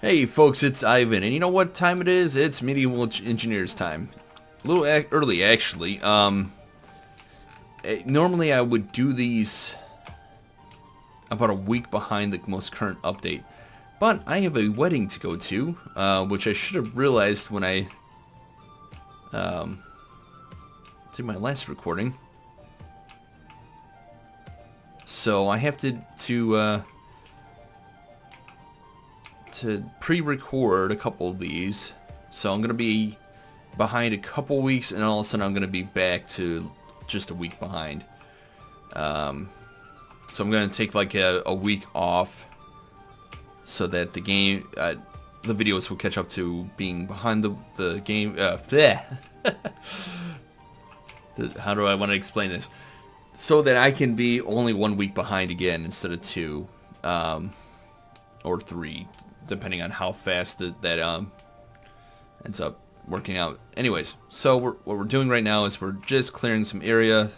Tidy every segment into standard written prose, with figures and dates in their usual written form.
Hey folks, it's Ivan, and you know what time it is? It's Medieval Engineers time. A little early, actually. Normally I would do these about a week behind the most current update. But I have a wedding to go to, which I should have realized when I did my last recording. So I have to pre-record a couple of these, so I'm gonna be behind a couple weeks, and all of a sudden I'm gonna be back to just a week behind. So I'm gonna take like a week off, so that the videos will catch up to being behind the game. How do I want to explain this? So that I can be only 1 week behind again instead of 2, or 3. Depending on how fast that ends up working out. Anyways, so what we're doing right now is we're just clearing some area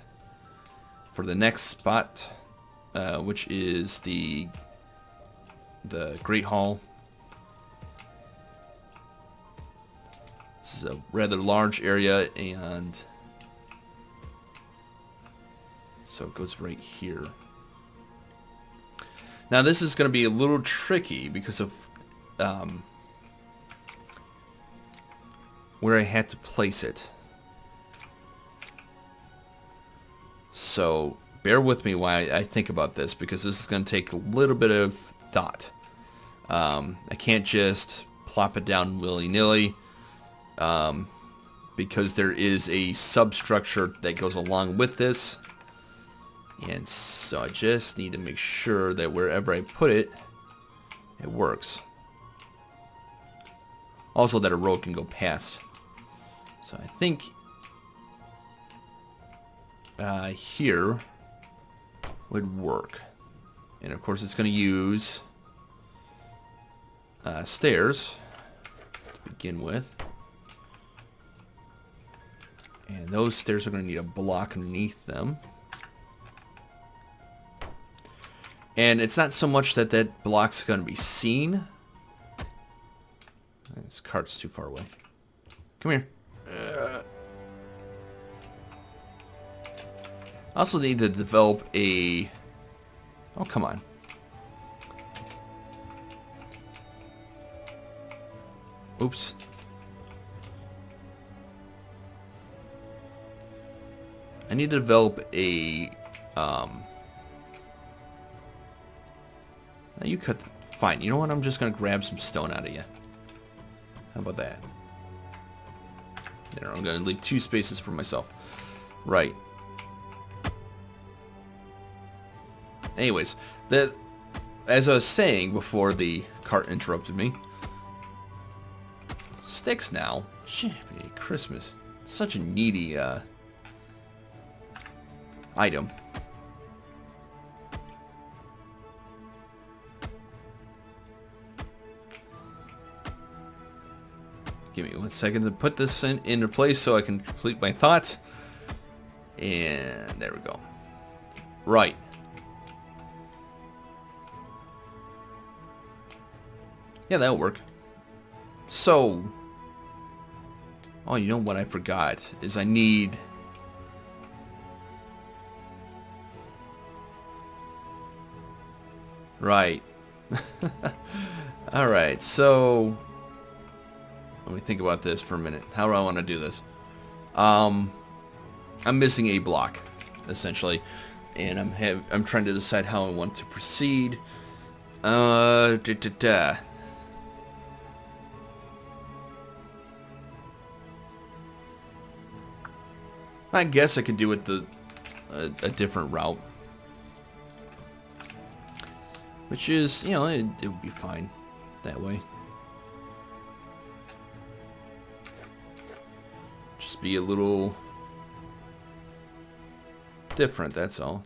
for the next spot, which is the Great Hall. This is a rather large area, and so it goes right here. Now this is going to be a little tricky because of where I had to place it. So bear with me while I think about this, because this is going to take a little bit of thought. I can't just plop it down willy-nilly, because there is a substructure that goes along with this. And so I just need to make sure that wherever I put it, it works. Also that a road can go past. So I think here would work. And of course it's going to use stairs to begin with. And those stairs are going to need a block underneath them. And it's not so much that that block's going to be seen. This cart's too far away. Come here. I also need to develop a... Oh, come on. Oops. I need to develop a... Now you cut... Fine, you know what? I'm just going to grab some stone out of you. How about that? There, I'm going to leave 2 spaces for myself. Right. Anyways, as I was saying before the cart interrupted me, sticks now. Jiminy Christmas. Such a needy item. Give me 1 second to put this into place so I can complete my thought. And there we go. Right. Yeah, that'll work. So, oh, you know what I forgot is I need... Right. Alright, so... Let me think about this for a minute. How do I want to do this? I'm missing a block, essentially, and I'm trying to decide how I want to proceed. I guess I could do it a different route, which is, you know, it would be fine that way. Just be a little different, that's all.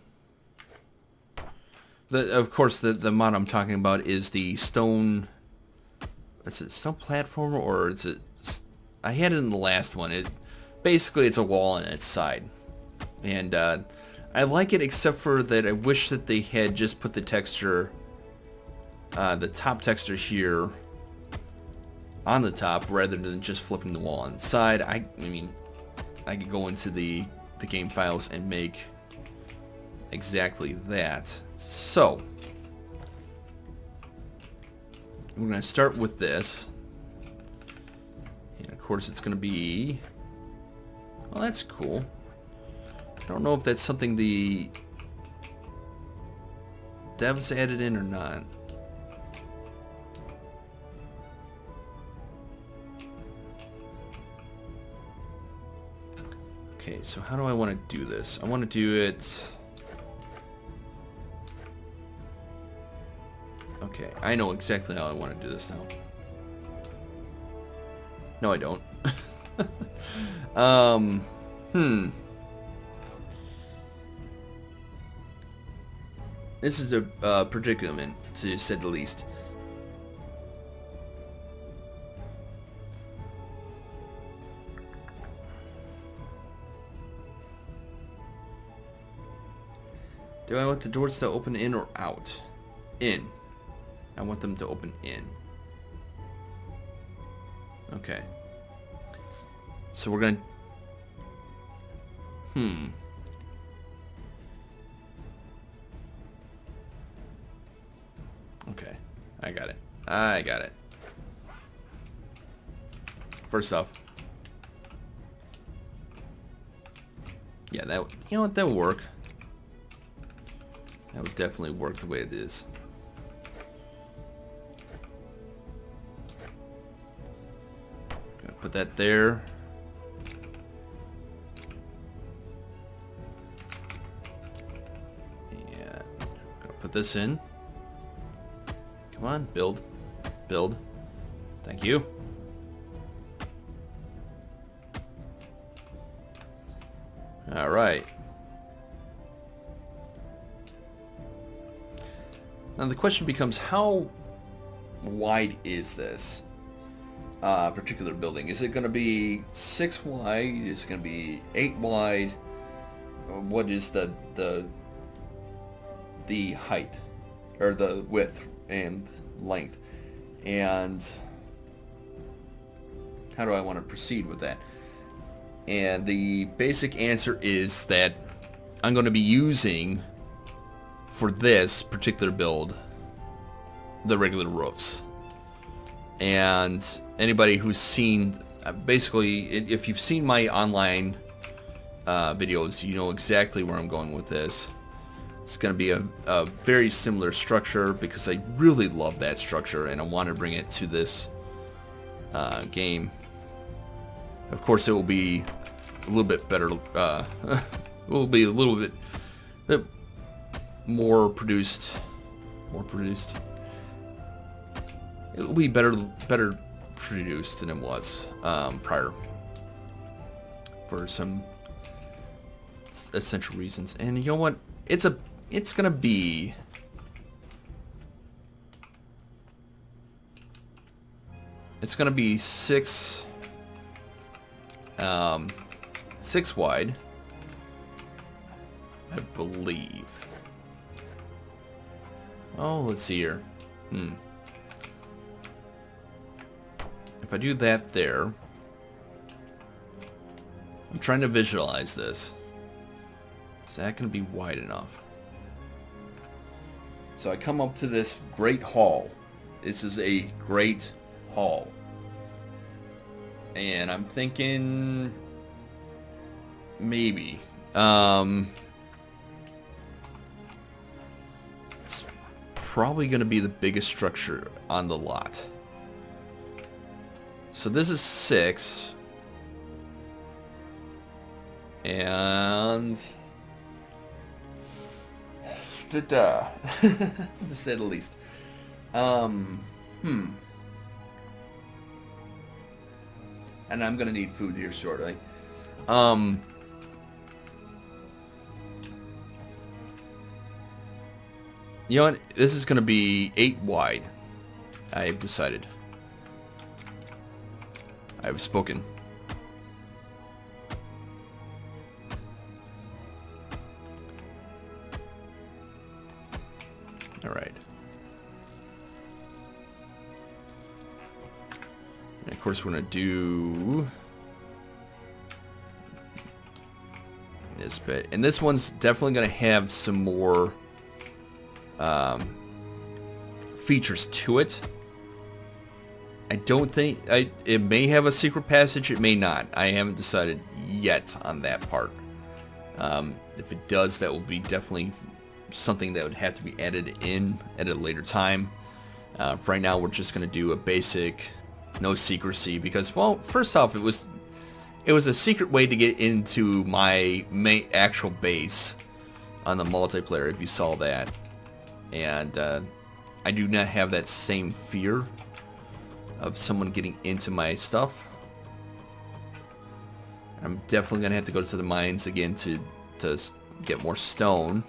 Of course, the mod I'm talking about is the stone... Is it stone platform, or is it... I had it in the last one. Basically, it's a wall on its side. And I like it, except for that I wish that they had just put the texture, the top texture here on the top rather than just flipping the wall on the side. I mean, I could go into the game files and make exactly that. So we're going to start with this. And of course it's going to be, well, that's cool. I don't know if that's something the devs added in or not. Okay, so how do I want to do this? I want to do it... Okay, I know exactly how I want to do this now. No, I don't. This is a predicament, to say the least. Do I want the doors to open in or out? In. I want them to open in. Okay. So we're gonna... Okay. I got it. I got it. First off. Yeah, that... You know what? That would work. That would definitely work the way it is. Gonna put that there. Yeah. Gonna put this in. Come on, build. Build. Thank you. Alright. Now the question becomes, how wide is this particular building? Is it going to be 6 wide? Is it going to be 8 wide? Or what is the height, or the width and length? And how do I want to proceed with that? And the basic answer is that I'm going to be using, for this particular build, the regular roofs. And anybody who's seen, basically, if you've seen my online videos, you know exactly where I'm going with this. It's going to be a very similar structure, because I really love that structure and I want to bring it to this game. Of course, it will be a little bit better. It will be a little bit more produced. It will be better produced than it was prior, for some essential reasons. And you know what? It's gonna be six wide, I believe. Oh, let's see here. If I do that there, I'm trying to visualize this. Is that going to be wide enough? So I come up to this great hall. This is a great hall. And I'm thinking maybe it's probably going to be the biggest structure on the lot. So this is 6. And to say the least. And I'm gonna need food here shortly. You know what? This is gonna be 8 wide. I have decided. I have spoken. Alright. And of course, we're going to do this bit. And this one's definitely going to have some more features to it. I don't think... it may have a secret passage, it may not. I haven't decided yet on that part. If it does, that will be definitely something that would have to be added in at a later time. For right now, we're just going to do a basic, no secrecy, because, well, first off, it was a secret way to get into my main actual base on the multiplayer, if you saw that. And I do not have that same fear of someone getting into my stuff. I'm definitely going to have to go to the mines again to get more stone.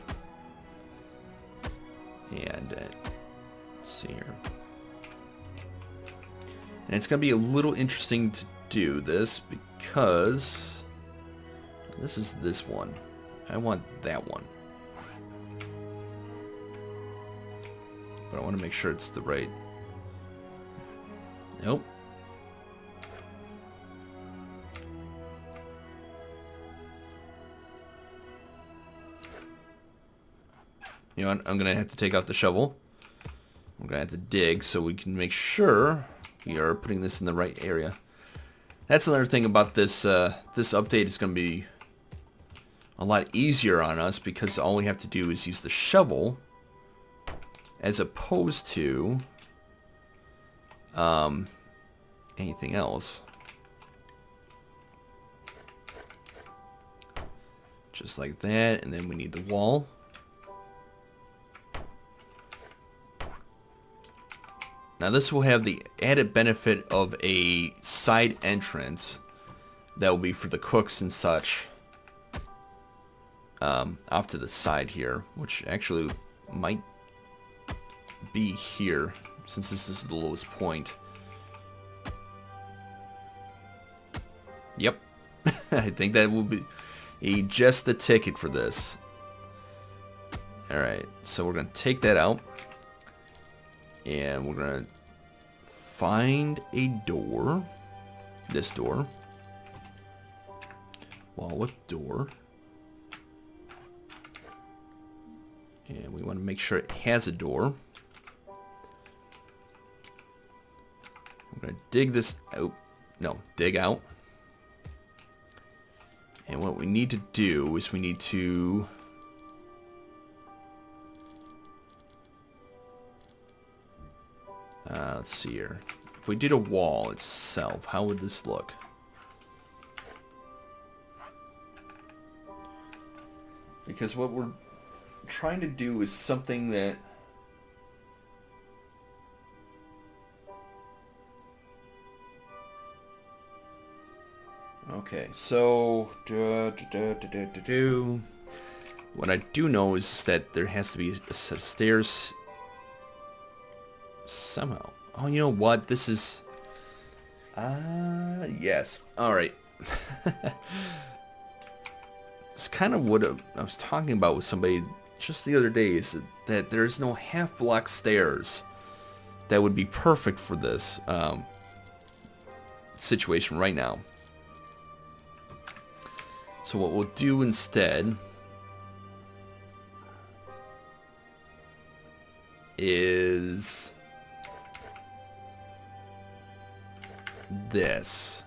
And let's see here. And it's going to be a little interesting to do this because this is this one. I want that one. But I want to make sure it's the right... Nope. You know what? I'm going to have to take out the shovel. I'm going to have to dig so we can make sure we are putting this in the right area. That's another thing about this. This update is going to be a lot easier on us because all we have to do is use the shovel as opposed to anything else. Just like that, and then we need the wall. Now this will have the added benefit of a side entrance that will be for the cooks and such off to the side here, which actually might be here since this is the lowest point. Yep. I think that will be just the ticket for this. Alright, so we're going to take that out. And we're going to find a door. This door. Wall with door. And we want to make sure it has a door. I'm going to dig this out. No, dig out. And what we need to do is we need to... let's see here. If we did a wall itself, how would this look? Because what we're trying to do is something that... Okay, so... What I do know is that there has to be a set of stairs... somehow. Oh, you know what? This is... yes. Alright. It's kind of what I was talking about with somebody just the other day, is that there's no half-block stairs that would be perfect for this situation right now. So what we'll do instead is... this.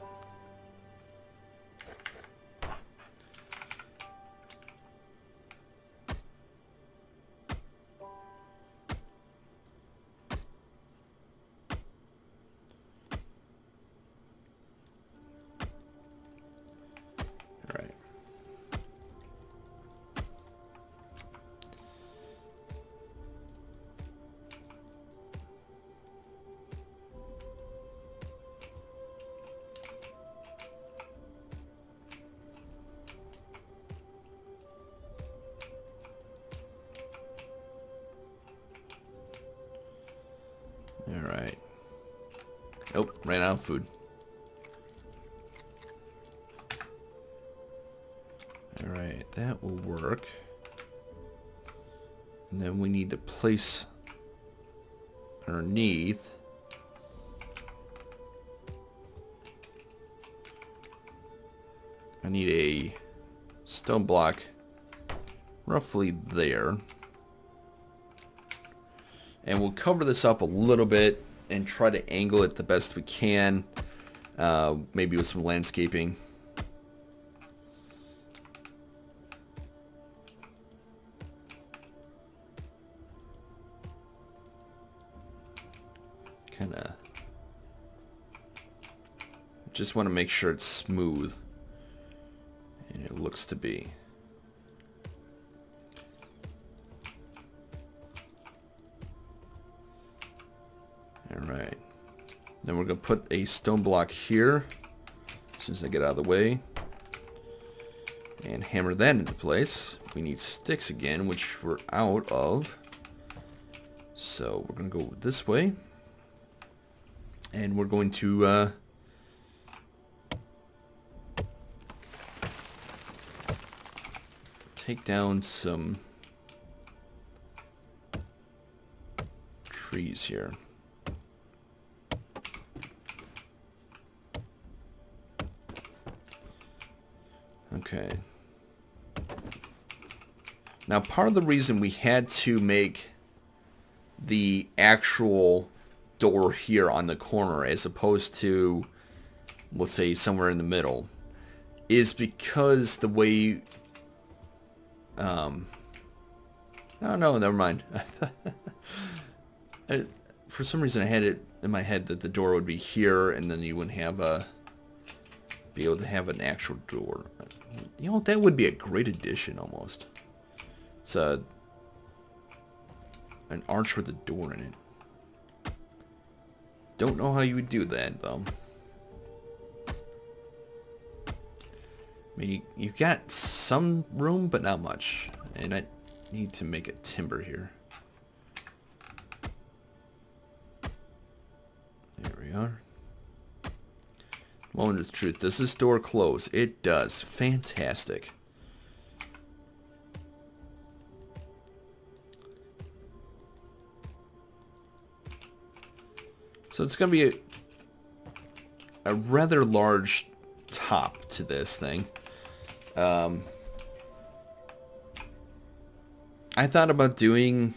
All right. Alright. Oh, ran out of food. Alright, that will work. And then we need to place underneath I need a stone block roughly there. And we'll cover this up a little bit and try to angle it the best we can. Maybe with some landscaping. Kinda. Just want to make sure it's smooth. And it looks to be. Alright. Then we're going to put a stone block here. As soon as I get out of the way. And hammer that into place. We need sticks again, which we're out of. So we're going to go this way. And we're going to take down some trees here. Okay. Now, part of the reason we had to make the actual door here on the corner as opposed to, we'll say, somewhere in the middle is because the way... oh, no, never mind. For some reason, I had it in my head that the door would be here, and then you wouldn't have be able to have an actual door. You know, that would be a great addition, almost. It's an arch with a door in it. Don't know how you would do that, though. I mean, you got some room, but not much. And I need to make a timber here. There we are. Moment of truth. Does this door close? It does. Fantastic. So it's going to be a rather large top to this thing. I thought about doing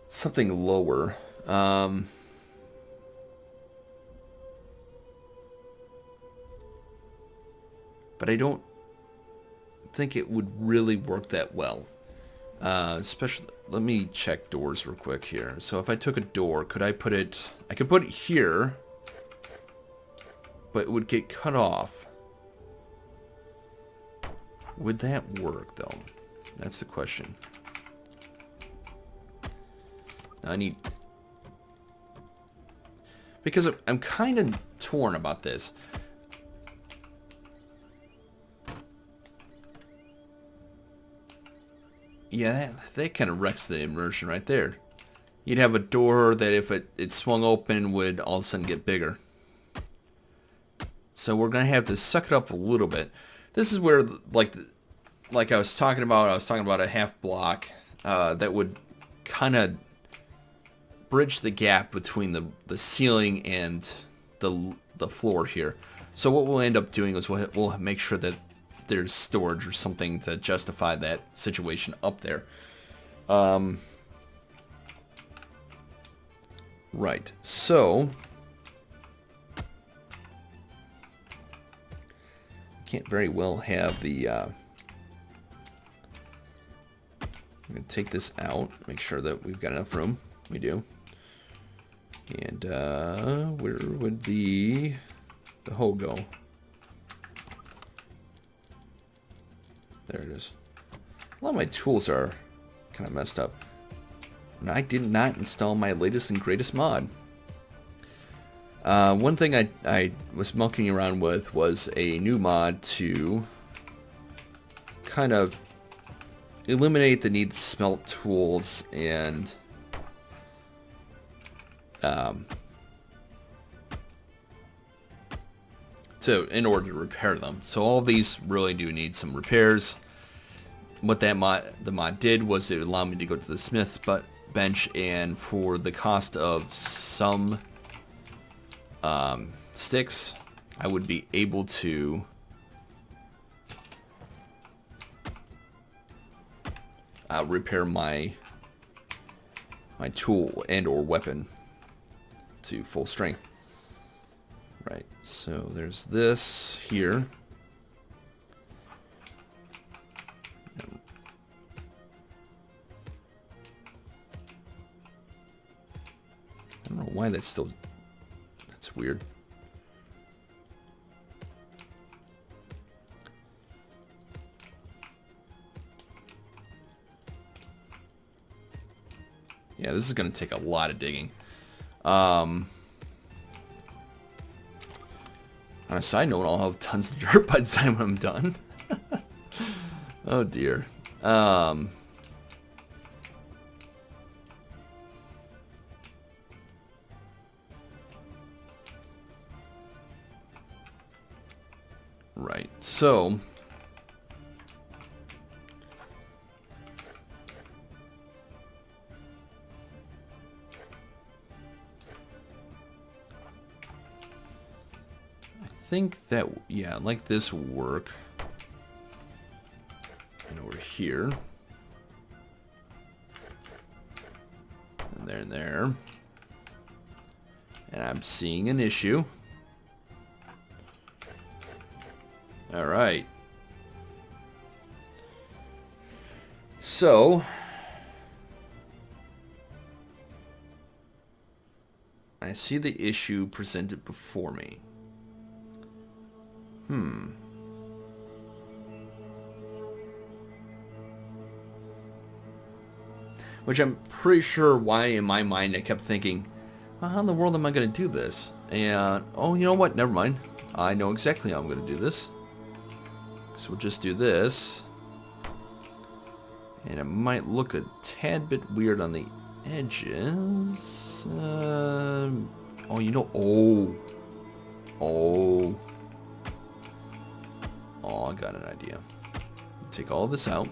something lower. But I don't think it would really work that well. Especially, let me check doors real quick here. So if I took a door, could I put it... I could put it here, but it would get cut off. Would that work, though? That's the question. Now I need... Because I'm kind of torn about this. Yeah, that kind of wrecks the immersion right there. You'd have a door that if it swung open would all of a sudden get bigger. So we're going to have to suck it up a little bit. This is where, like I was talking about a half block that would kind of bridge the gap between the ceiling and the floor here. So what we'll end up doing is we'll make sure that there's storage or something to justify that situation up there. Right, so can't very well have the I'm gonna take this out, make sure that we've got enough room. We do. And where would the hoe go? There it is. A lot of my tools are kind of messed up. And I did not install my latest and greatest mod. One thing I was monkeying around with was a new mod to kind of eliminate the need to smelt tools and in order to repair them. So all of these really do need some repairs. What the mod did was it allowed me to go to the smith bench, and for the cost of some sticks, I would be able to repair my tool and or weapon to full strength. Right, so there's this here. I don't know why that's weird. Yeah, this is going to take a lot of digging. On a side note, I'll have tons of dirt by the time I'm done. Oh dear. Right, so I think that, yeah, like this will work. And over here. And there and there. And I'm seeing an issue. Alright. So I see the issue presented before me. Which I'm pretty sure why in my mind I kept thinking, well, how in the world am I going to do this? And, oh, you know what? Never mind. I know exactly how I'm going to do this. So we'll just do this. And it might look a tad bit weird on the edges. Oh, you know, oh, I got an idea. Take all this out.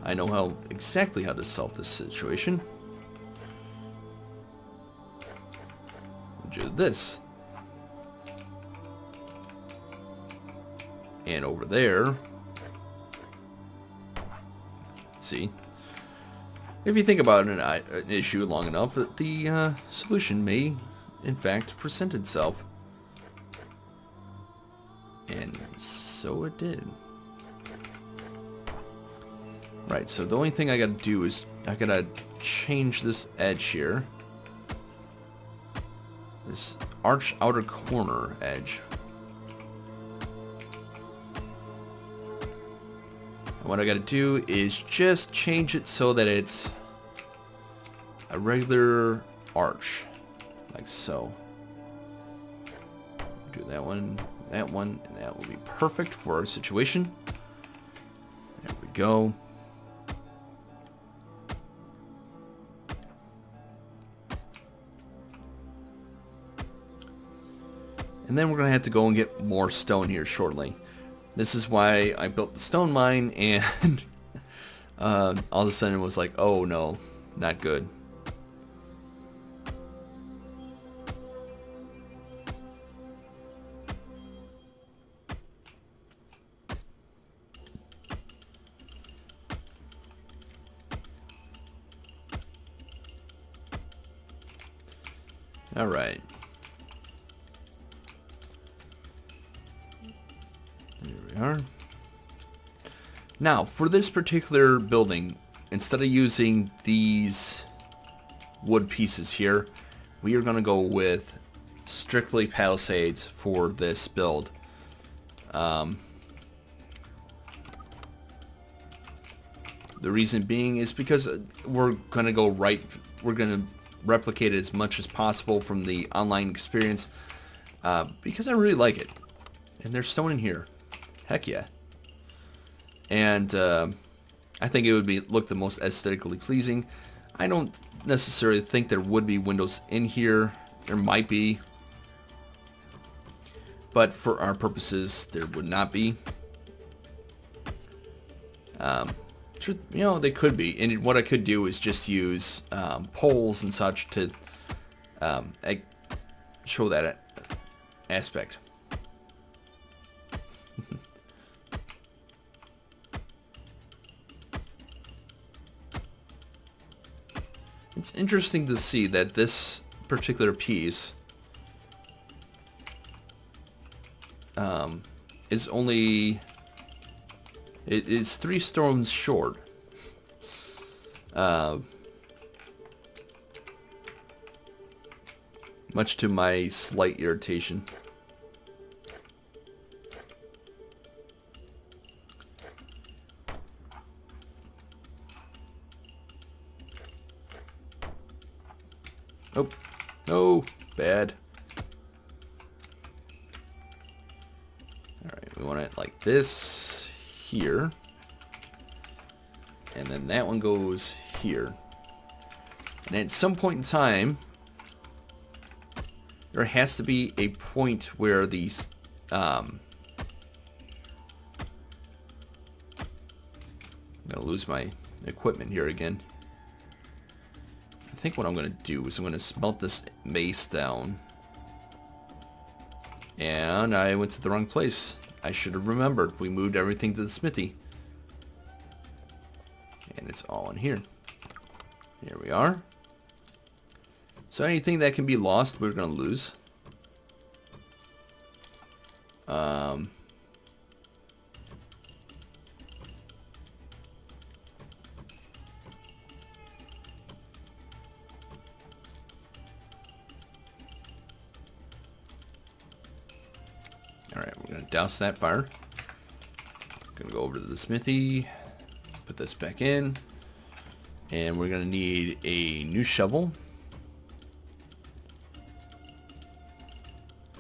I know exactly how to solve this situation. Do this. And over there. See? If you think about an issue long enough, the solution may, in fact, present itself. And so it did. Right, so the only thing I gotta do is I gotta change this edge here. This arch outer corner edge. And what I gotta do is just change it so that it's a regular arch. Like so. Do that one, and that will be perfect for our situation. There we go. And then we're going to have to go and get more stone here shortly. This is why I built the stone mine, and all of a sudden it was like, oh no, not good. All right. There we are. Now, for this particular building, instead of using these wood pieces here, we are going to go with strictly palisades for this build. The reason being is because we're going to go right, we're going to replicate it as much as possible from the online experience, because I really like it. And there's stone in here. Heck yeah. And I think it would look the most aesthetically pleasing. I don't necessarily think there would be windows in here. There might be. But for our purposes, there would not be. You know, they could be. And what I could do is just use poles and such to show that aspect. It's interesting to see that this particular piece is only... It is 3 stones short. Much to my slight irritation. Oh, no, bad. Alright, we want it like this here. And then that one goes here. And at some point in time, there has to be a point where these I'm gonna lose my equipment here again. I think what I'm gonna do is I'm gonna smelt this mace down. And I went to the wrong place. I should have remembered. We moved everything to the smithy. And it's all in here. Here we are. So anything that can be lost, we're gonna lose. Alright, we're gonna douse that fire. Gonna go over to the smithy, put this back in, and we're gonna need a new shovel,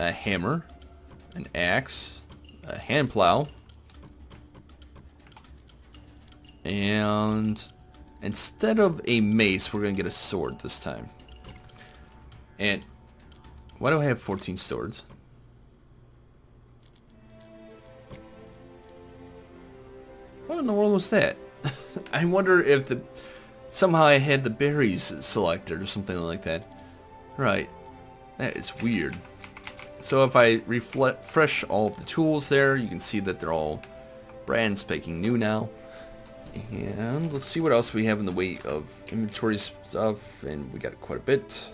a hammer, an axe, a hand plow, and instead of a mace, we're gonna get a sword this time. And why do I have 14 swords? What in the world was that? I wonder if somehow I had the berries selected or something like that. Right. That is weird. So if I refresh all of the tools there, you can see that they're all brand spanking new now. And let's see what else we have in the way of inventory stuff. And we got quite a bit.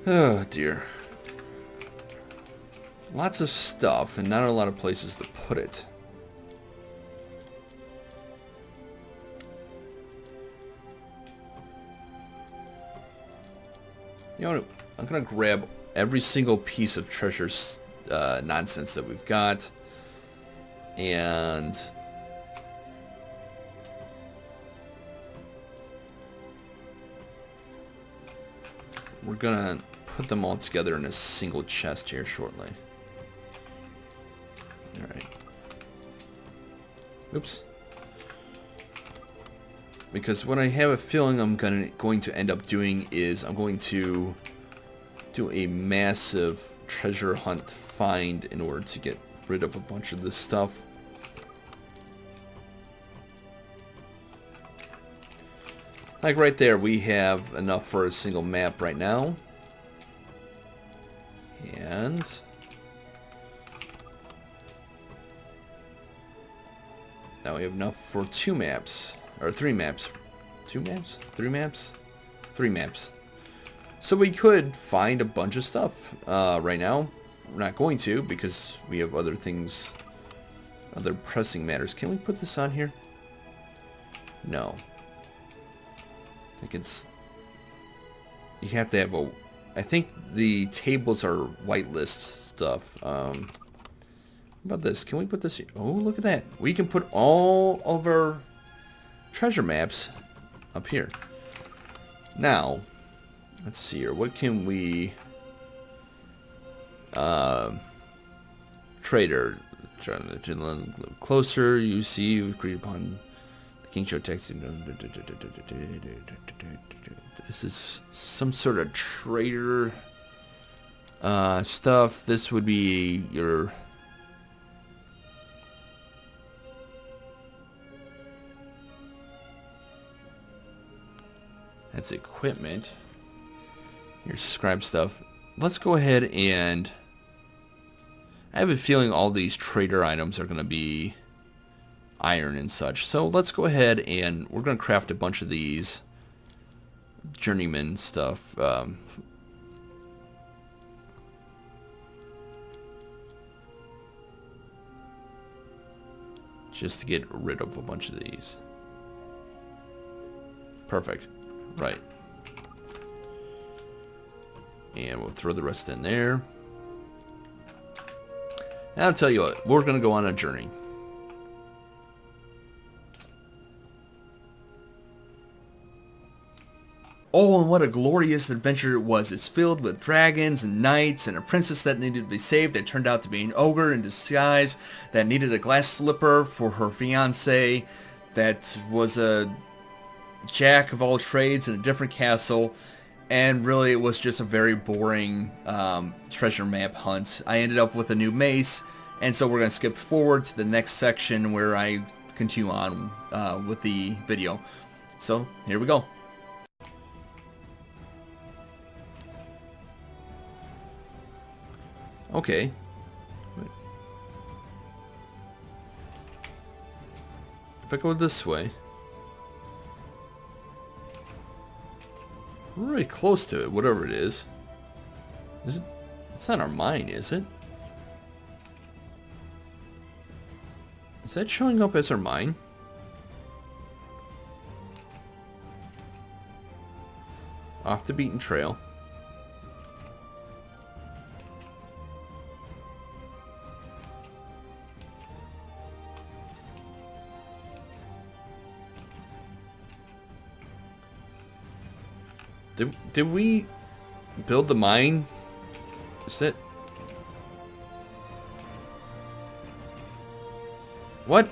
Oh dear. Lots of stuff and not a lot of places to put it. You know, I'm gonna grab every single piece of treasure nonsense that we've got, and we're gonna put them all together in a single chest here shortly. Alright. Oops. Because what I have a feeling I'm going to end up doing is I'm going to do a massive treasure hunt find in order to get rid of a bunch of this stuff. Like right there, we have enough for a single map right now. And now we have enough for 2 maps. Or 3 maps. 2 maps? 3 maps? 3 maps. So we could find a bunch of stuff. Right now, we're not going to because we have other things, other pressing matters. Can we put this on here? No. I think it's... You have to have a... I think the tables are whitelist stuff. How about this? Can we put this here? Oh, look at that. We can put all of our treasure maps up here. Now, let's see here. What can we... Trader. Closer, you see, you agreed upon the King Show text. This is some sort of trader stuff. This would be your... That's equipment. Here's scribe stuff. Let's go ahead and... I have a feeling all these trader items are going to be iron and such. So let's go ahead and we're going to craft a bunch of these journeyman stuff. Just to get rid of a bunch of these. Perfect. Right. And we'll throw the rest in there. And I'll tell you what, we're going to go on a journey. Oh, and what a glorious adventure it was. It's filled with dragons and knights and a princess that needed to be saved that turned out to be an ogre in disguise that needed a glass slipper for her fiancé that was a jack of all trades in a different castle. And really, it was just a very boring treasure map hunt. I ended up with a new mace, and so we're going to skip forward to the next section where I continue on with the video. So, here we go. Okay. If I go this way... We're really close to it, whatever it is. Is it? It's not our mine, is it? Is that showing up as our mine? Off the beaten trail. Did we build the mine? Is it? What?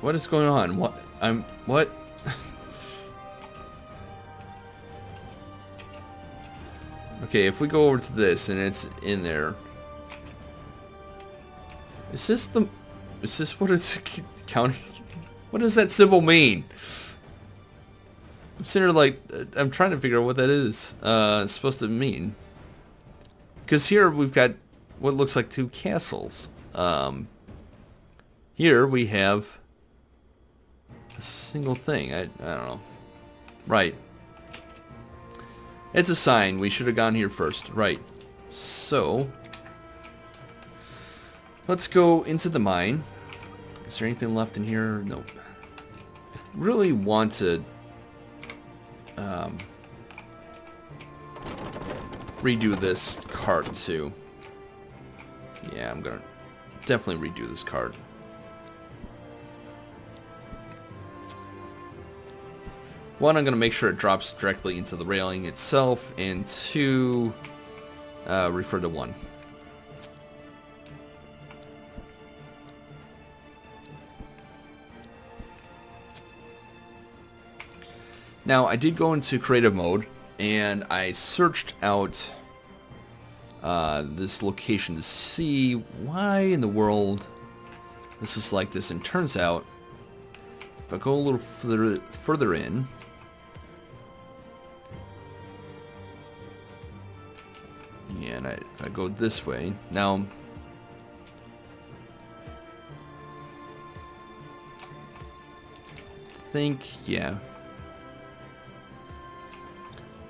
What is going on? What? What? Okay, if we go over to this and it's in there. Is this what it's counting? What does that symbol mean? I'm sitting here like, I'm trying to figure out what that is supposed to mean. Because here we've got what looks like two castles. Here we have a single thing. I don't know. Right. It's a sign. We should have gone here first. Right. So, let's go into the mine. Is there anything left in here? Nope. I really want to... redo this cart too. Yeah, I'm gonna definitely redo this cart. One, I'm gonna make sure it drops directly into the railing itself, and two, refer to one. Now, I did go into creative mode, and I searched out this location to see why in the world this is like this. And turns out, if I go a little further in, and if I go this way, now I think, yeah.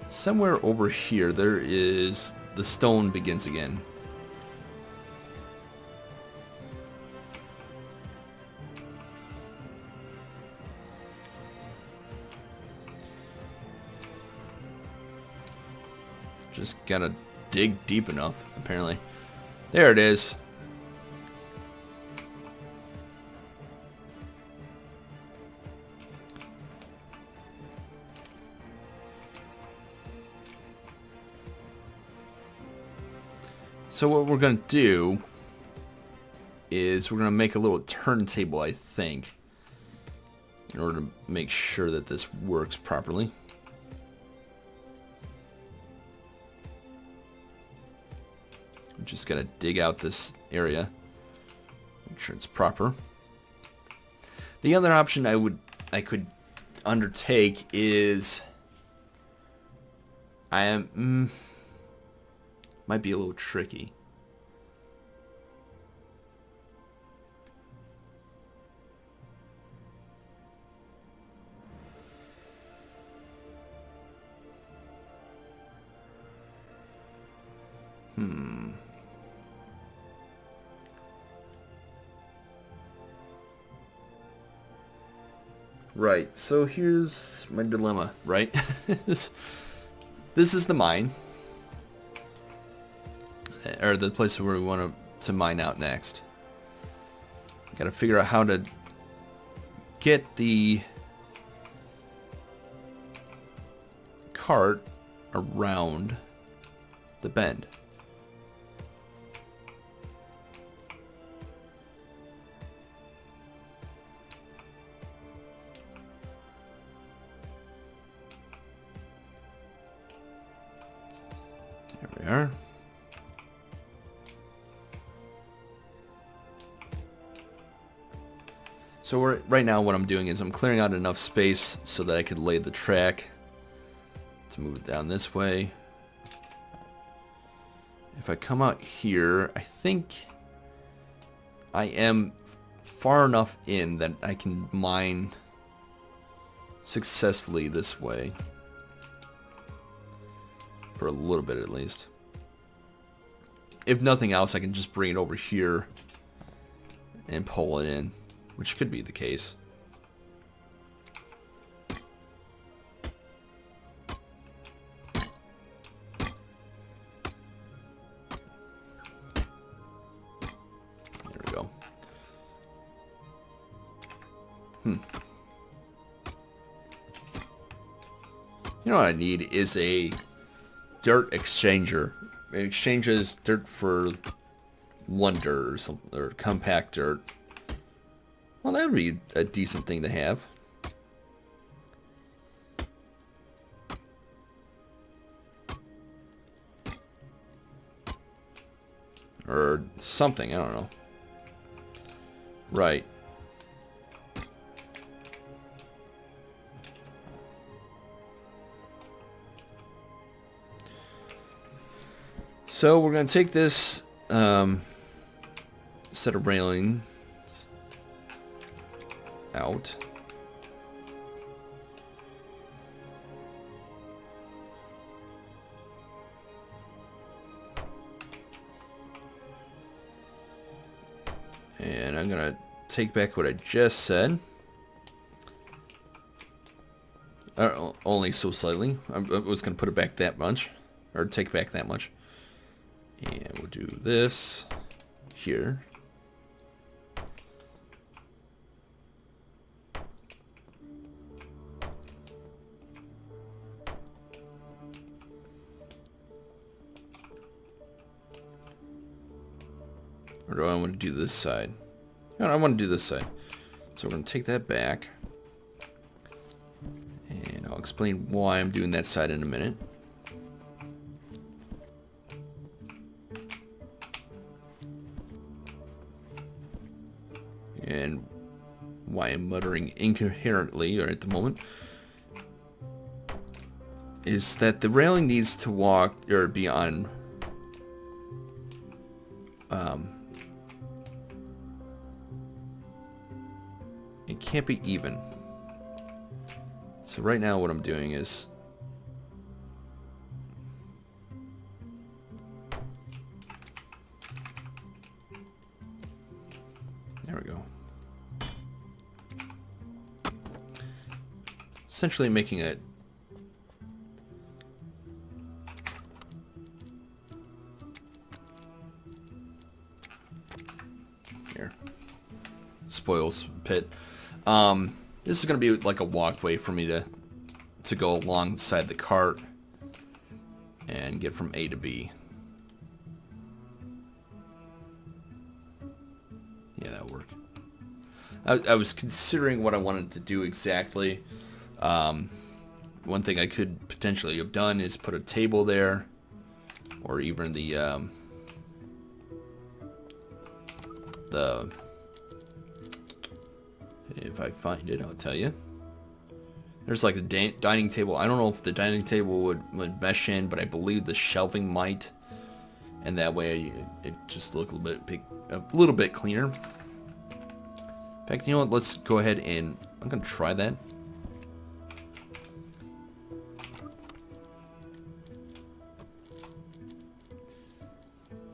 Somewhere over here, there is... the stone begins again. Just gotta dig deep enough, apparently. There it is. So what we're going to do is we're going to make a little turntable, I think, in order to make sure that this works properly. I'm just going to dig out this area, make sure it's proper. The other option I could undertake is I am... might be a little tricky. Right, so here's my dilemma, right? this is the mine. Or the place where we want to mine out next. Gotta figure out how to get the cart around the bend. There we are. So right now what I'm doing is I'm clearing out enough space so that I could lay the track to move it down this way. If I come out here, I think I am far enough in that I can mine successfully this way. For a little bit at least. If nothing else, I can just bring it over here and pull it in, which could be the case. There we go. You know what I need is a dirt exchanger. It exchanges dirt for one dirt or something, or compact dirt. Well, that would be a decent thing to have. Or something, I don't know. Right. So we're going to take this set of railings out. And I'm going to take back what I just said. Only so slightly. I was going to put it back that much. Or take back that much. And we'll do this here. Or do I want to do this side? No, I want to do this side. So we're going to take that back. And I'll explain why I'm doing that side in a minute. And why I'm muttering incoherently at the moment is that the railing needs to walk or be on it can't be even. So right now what I'm doing is there we go. Essentially making it here. Spoils pit. This is gonna be like a walkway for me to go alongside the cart and get from A to B. Yeah, that'll work. I was considering what I wanted to do exactly. One thing I could potentially have done is put a table there, or even the if I find it, I'll tell you. There's like a dining table. I don't know if the dining table would mesh in, but I believe the shelving might. And that way it just look a little bit cleaner. In fact, you know what? Let's go ahead and I'm gonna try that.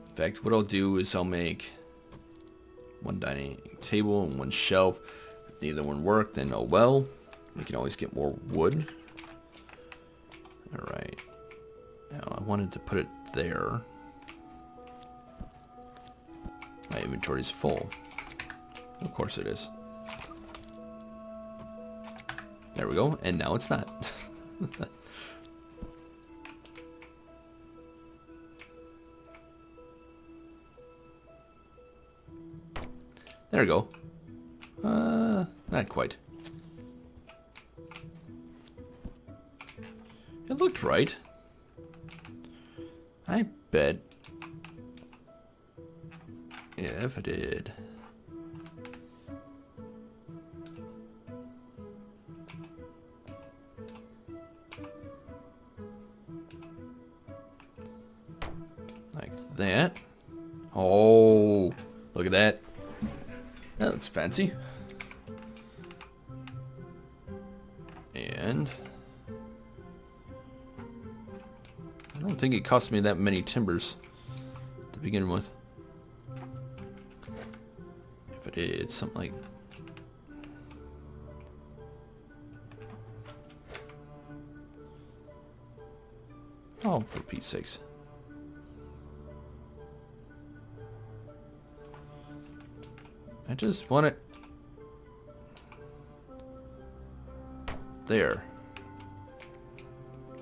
In fact, what I'll do is I'll make one dining table and one shelf. If neither one work, then oh well. We can always get more wood. Alright. Now I wanted to put it there. My inventory is full. Of course it is. There we go. And now it's not. There we go. Not quite. It looked right. I bet. Yeah, if I did. Like that. Oh, look at that. That looks fancy. And I don't think it cost me that many timbers to begin with. If it did, something like... Oh, for Pete's sakes. I just want it there.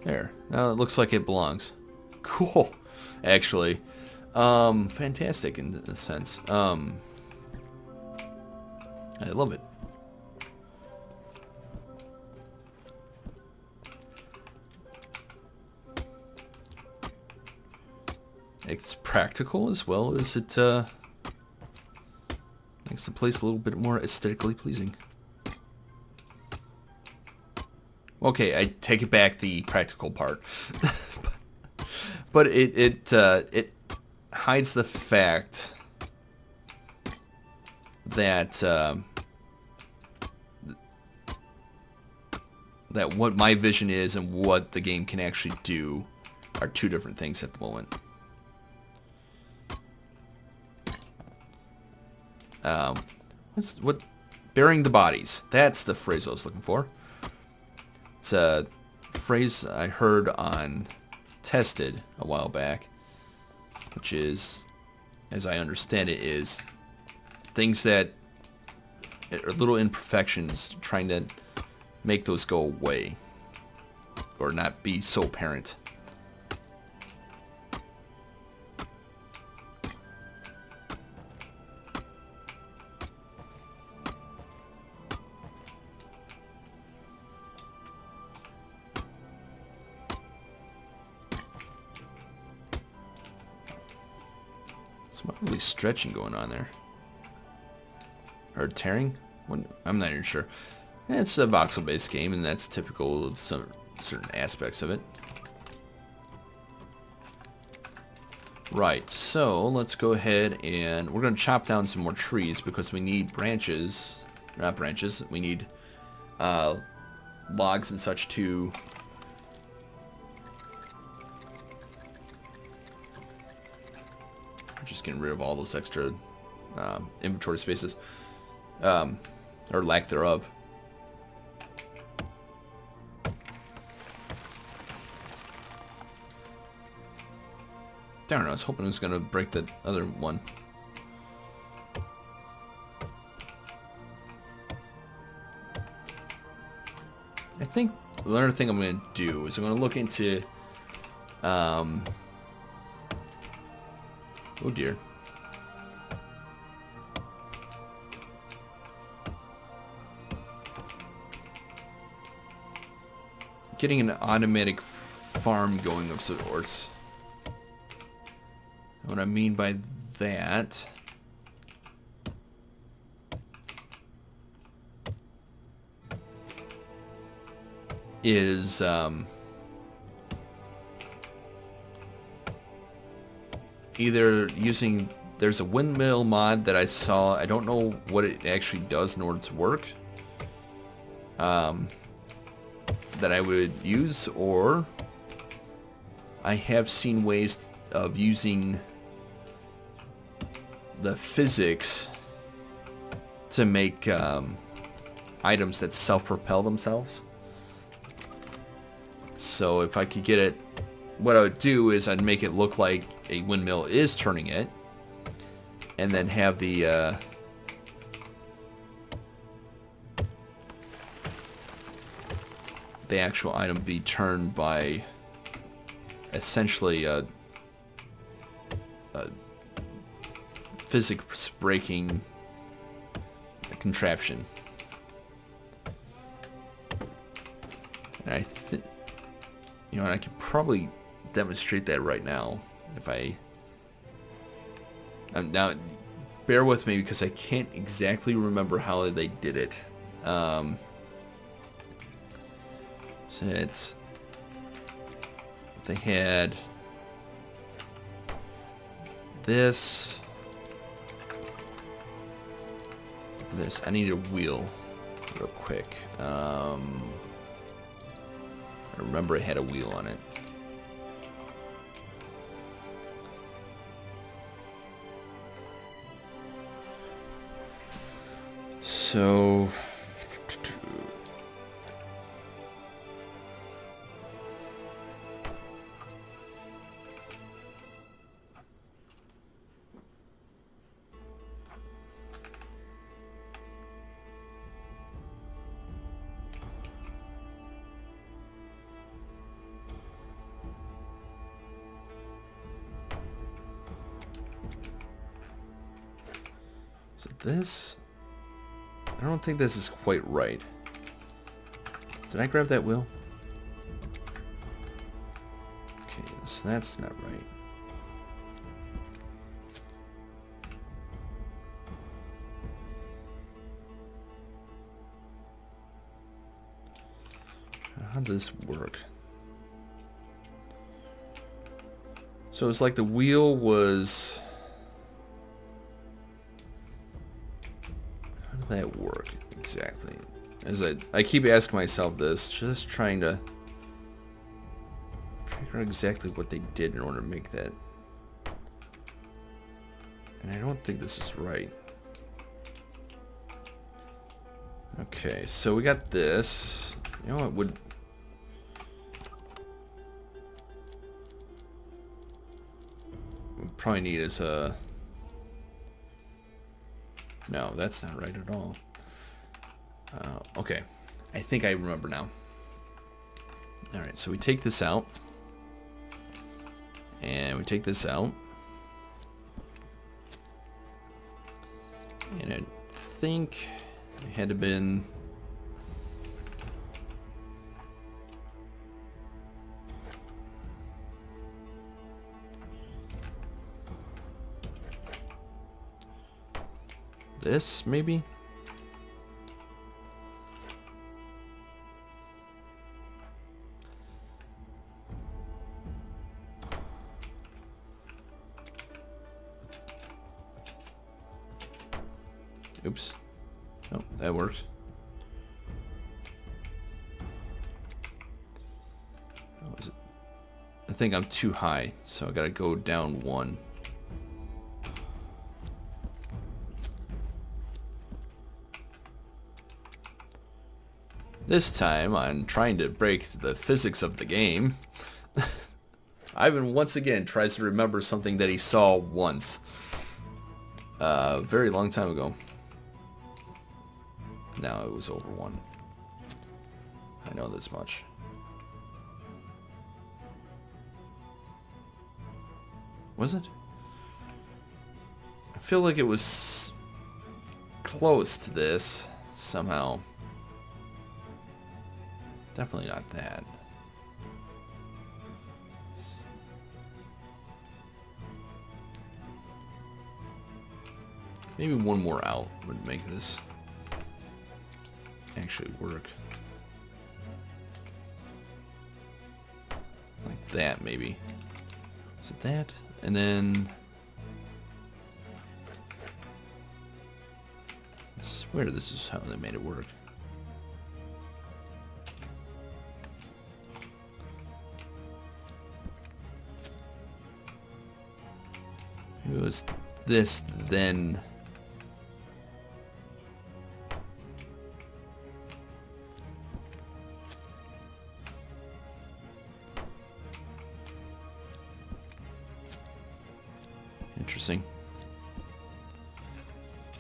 There. Now it looks like it belongs. Cool. Actually. Fantastic in a sense. I love it. It's practical as well as it makes the place a little bit more aesthetically pleasing. Okay, I take it back, the practical part. But it hides the fact that that what my vision is and what the game can actually do are two different things at the moment. Burying the bodies. That's the phrase I was looking for. It's a phrase I heard on Tested a while back, which is, as I understand it, is things that are little imperfections, trying to make those go away or not be so apparent. It's not really stretching going on there. Or tearing? I'm not even sure. It's a voxel-based game, and that's typical of some certain aspects of it. Right, so let's go ahead and we're going to chop down some more trees because we need branches. Not branches. We need logs and such to... Just getting rid of all those extra inventory spaces. Or lack thereof. Darn, I was hoping it was going to break the other one. I think the other thing I'm going to do is I'm going to look into... oh dear. Getting an automatic farm going of sorts. What I mean by that is either using, there's a windmill mod that I saw. I don't know what it actually does in order to work. That I would use, or I have seen ways of using the physics to make items that self-propel themselves. So if I could get it, what I would do is I'd make it look like a windmill is turning it, and then have the actual item be turned by essentially a physics breaking contraption. And I think, you know, I could probably demonstrate that right now if I. Now, bear with me because I can't exactly remember how they did it. So it's, they had this. I need a wheel real quick. I remember it had a wheel on it. So this, I don't think this is quite right. Did I grab that wheel? Okay, so that's not right. How does this work? So it's like the wheel was... that work exactly? As I keep asking myself this, just trying to figure out exactly what they did in order to make that. And I don't think this is right. Okay, so we got this. You know what would we probably need is a. No, that's not right at all. Okay, I think I remember now. Alright, so we take this out. And we take this out. And I think it had to been... this, maybe? Oops. Oh, that works. Oh, is it? I think I'm too high, so I gotta go down one. This time, I'm trying to break the physics of the game. Ivan once again tries to remember something that he saw once. A very long time ago. Now it was over one. I know this much. Was it? I feel like it was close to this somehow. Definitely not that. Maybe one more out would make this actually work. that, maybe. Is it that? And then... I swear this is how they made it work. It was this, then... Interesting.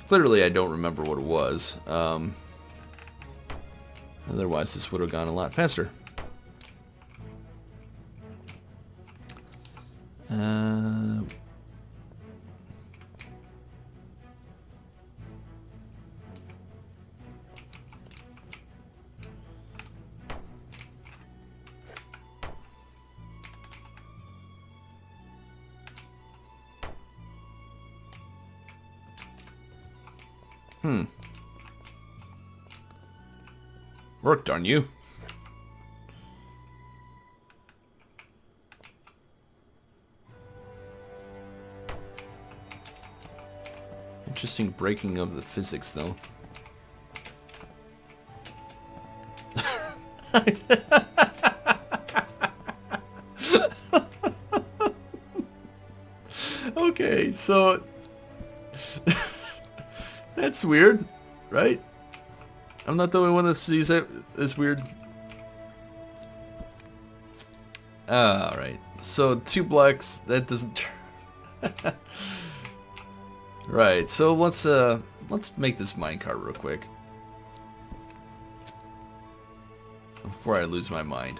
Clearly, I don't remember what it was. Otherwise, this would have gone a lot faster. Worked on you. Interesting breaking of the physics, though. Okay, so that's weird, right? I'm not the only one that sees it as weird. Alright, so 2 blocks, that doesn't Right, so let's make this minecart real quick. Before I lose my mind.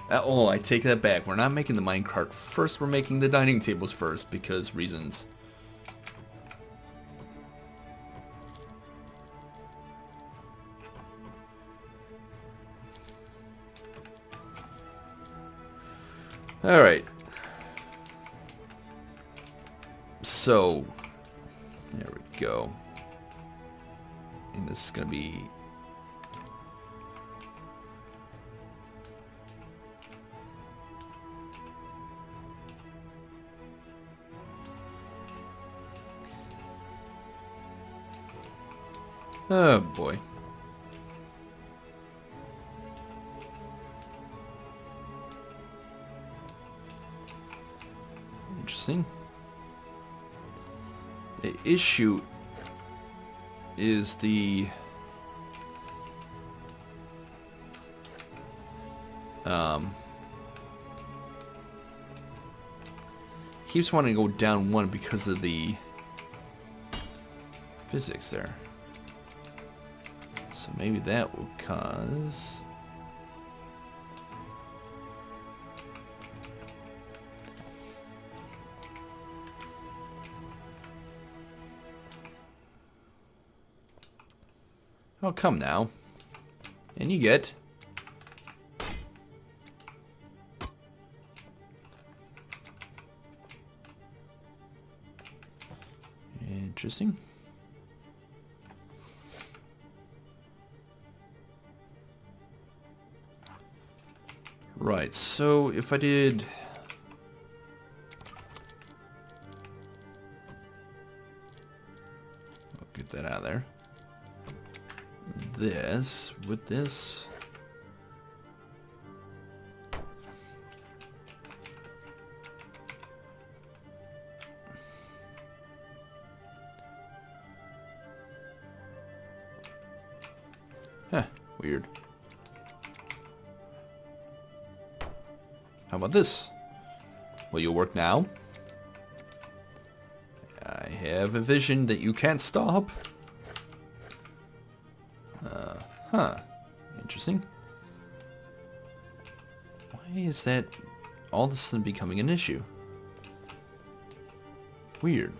Oh, I take that back. We're not making the minecart first, we're making the dining tables first, because reasons. Alright. So, there we go. And this is going to be... Oh boy. Interesting. The issue is the keeps wanting to go down 1 because of the physics there. So maybe that will cause... Oh, come now. And you get... Interesting. Right, so if I did... I'll get that out of there. This with this. Huh, weird. How about this? Will you work now? I have a vision that you can't stop. Huh. Interesting. Why is that all of a sudden becoming an issue? Weird.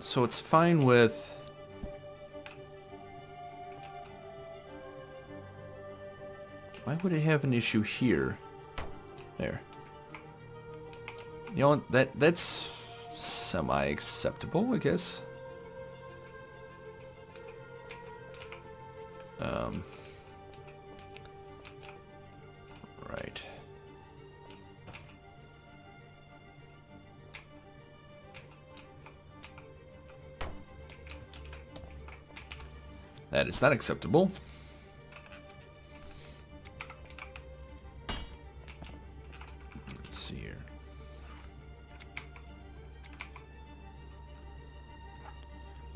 So it's fine with... Why would it have an issue here? There. You know what? That's semi-acceptable, I guess. Right. That is not acceptable. Let's see here.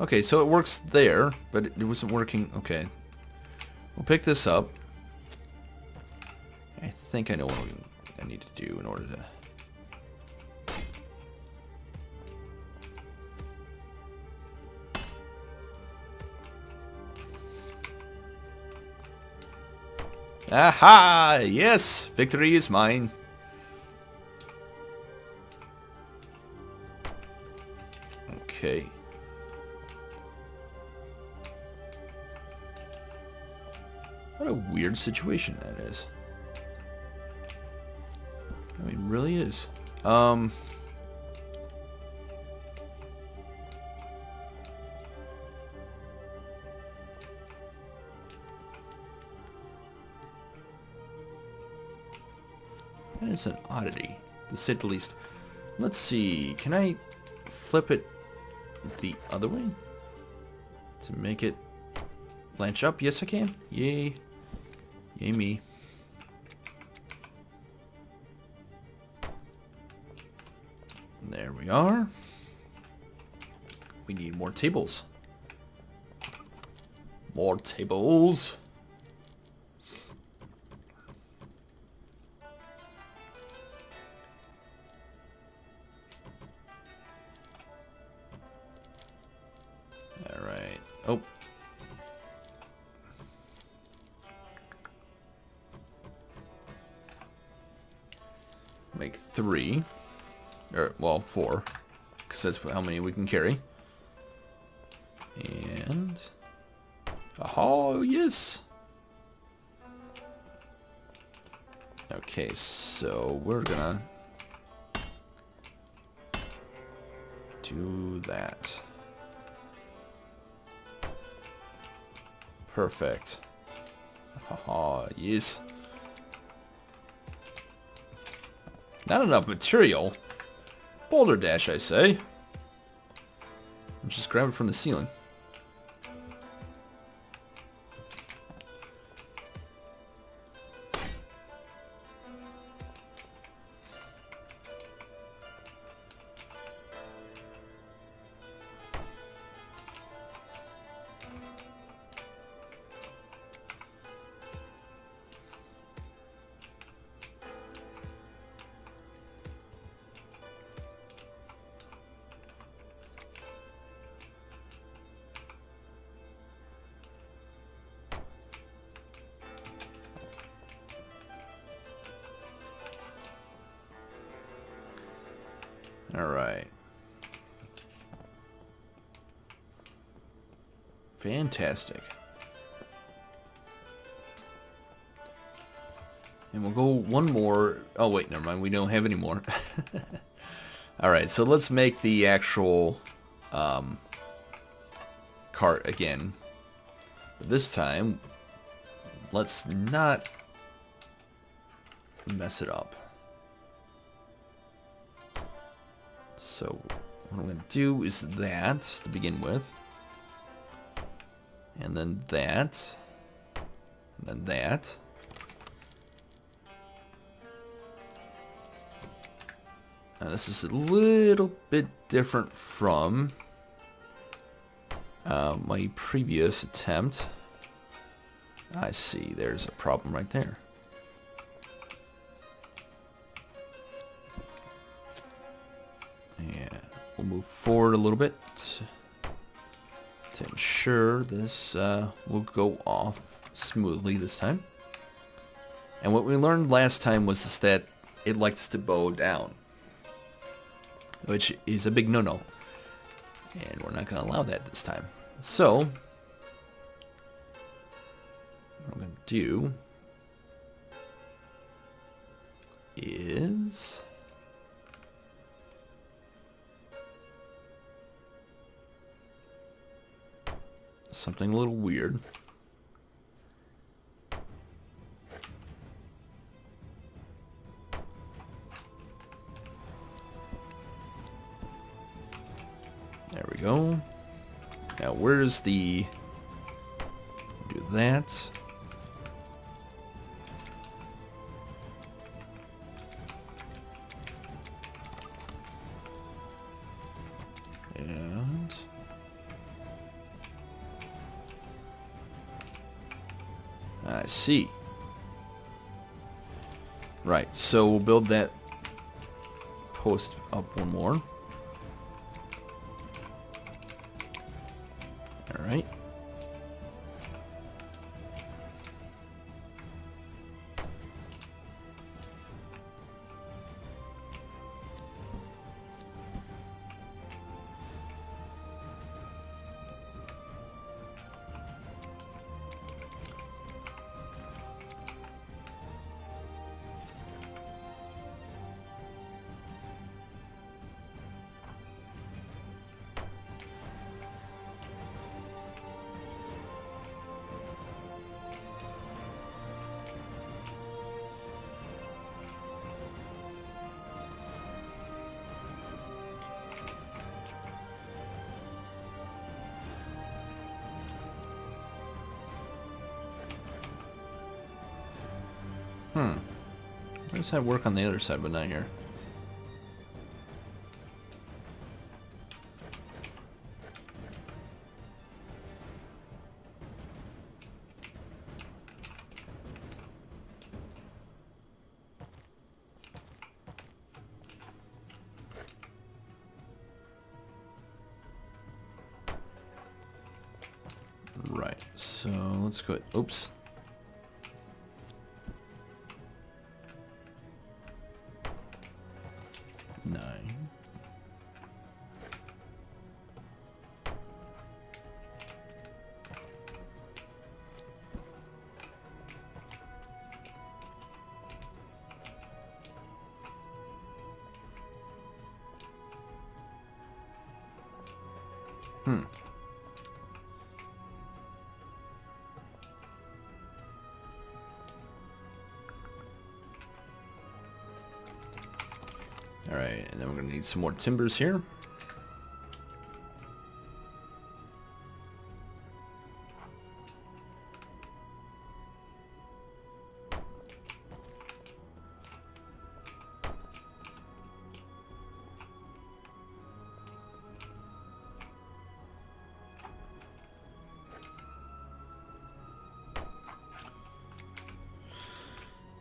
Okay, so it works there, but it wasn't working. Okay. We'll pick this up. I think I know what I need to do in order to... Aha! Yes! Victory is mine. Okay. What a weird situation that is. I mean, really is. That is an oddity, to say the least. Let's see. Can I flip it the other way to make it blanch up? Yes, I can. Yay. Yay me. There we are. We need more tables. More tables. All right. Oh. Make 3, or well 4, because that's how many we can carry. And oh yes. Okay, so we're gonna do that. Perfect. Haha, yes. Not enough material. Boulder dash, I say. Just grab it from the ceiling. All right. Fantastic. And we'll go one more. Oh, wait, never mind. We don't have any more. All right, so let's make the actual cart again. But this time, let's not mess it up. So what I'm going to do is that to begin with. And then that. And then that. Now this is a little bit different from my previous attempt. I see, there's a problem right there. And we'll move forward a little bit to ensure this will go off smoothly this time. And what we learned last time was that it likes to bow down, which is a big no-no. And we're not going to allow that this time. So, what I'm going to do is something a little weird. There we go. Now where's the... do that. And... I see. Right, so we'll build that post up one more. Alright. Why does that work on the other side but not here? Right, so let's go. Oops. Alright, and then we're going to need some more timbers here.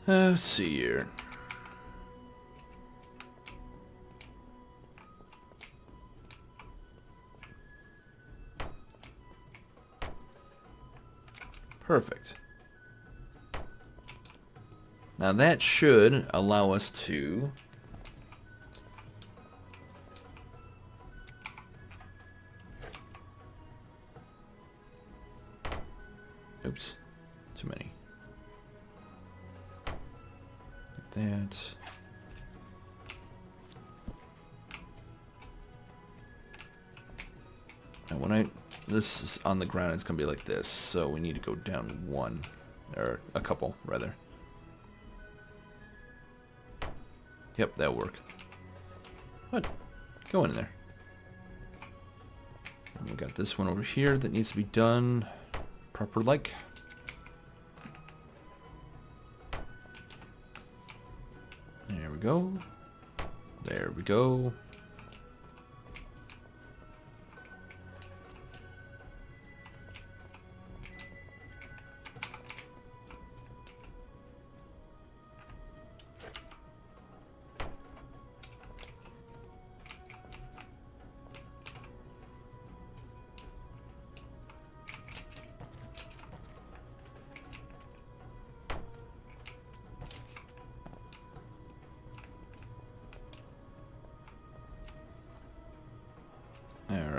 Let's see here. Perfect. Now that should allow us to oops, too many. Like that. And when this is on the ground, it's gonna be like this, so we need to go down one, or a couple rather. Yep, that'll work. What? Go in there. And we got this one over here that needs to be done proper like. There we go. There we go.